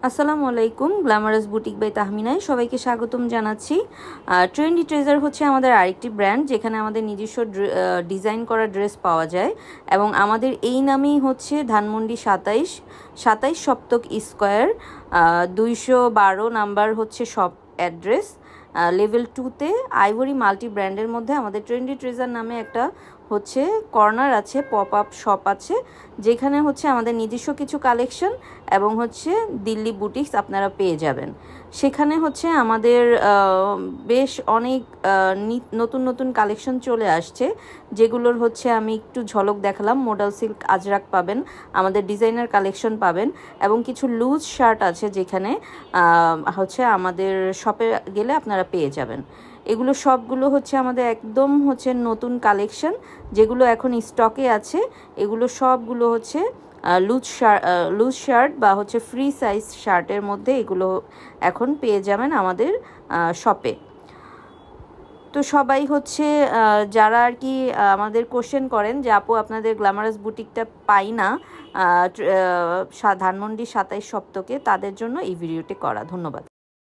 আসসালামু আলাইকুম, glamorous boutique by তাহমিনায় সবাইকে স্বাগতম জানাচ্ছি। ট্রেন্ডি ট্রেজার হচ্ছে আমাদের আরেকটি ব্র্যান্ড, যেখানে আমাদের নিজস্ব ডিজাইন করা ড্রেস পাওয়া যায় এবং আমাদের এই নামেই হচ্ছে ধানমন্ডি 27 সপ্তক স্কোয়ার, 212 নাম্বার হচ্ছে শপ অ্যাড্রেস। লেভেল 2-তে আইভরি মাল্টি ব্র্যান্ডের মধ্যে আমাদের ট্রেন্ডি ট্রেজার নামে একটা হচ্ছে কর্নার আছে, পপ আপ শপ আছে, যেখানে হচ্ছে আমাদের নিজস্ব কিছু কালেকশন এবং হচ্ছে দিল্লি বুটিক্স আপনারা পেয়ে যাবেন। সেখানে হচ্ছে আমাদের বেশ অনেক নতুন নতুন কালেকশন চলে আসছে, যেগুলোর হচ্ছে আমি একটু ঝলক দেখালাম। মডেল সিল্ক আজরাক পাবেন, আমাদের ডিজাইনার কালেকশন পাবেন এবং কিছু লুজ শার্ট আছে, যেখানে হচ্ছে আমাদের শপে গেলে আপনারা পেয়ে যাবেন। এগুলো সবগুলো হচ্ছে আমাদের একদম হচ্ছে নতুন কালেকশন, যেগুলো এখন স্টকে আছে। এগুলো সবগুলো হচ্ছে লুজ শার্ট বা হচ্ছে ফ্রি সাইজ শার্টের মধ্যে এগুলো এখন পেয়ে যাবেন আমাদের শপে। তো সবাই হচ্ছে যারা আর কি আমাদের কোশ্চেন করেন যে আপু আপনাদের গ্ল্যামারাস বুটিকটা পাই না ধানমন্ডি 27 সপ্তকে, তাদের জন্য এই ভিডিওটি করা। ধন্যবাদ।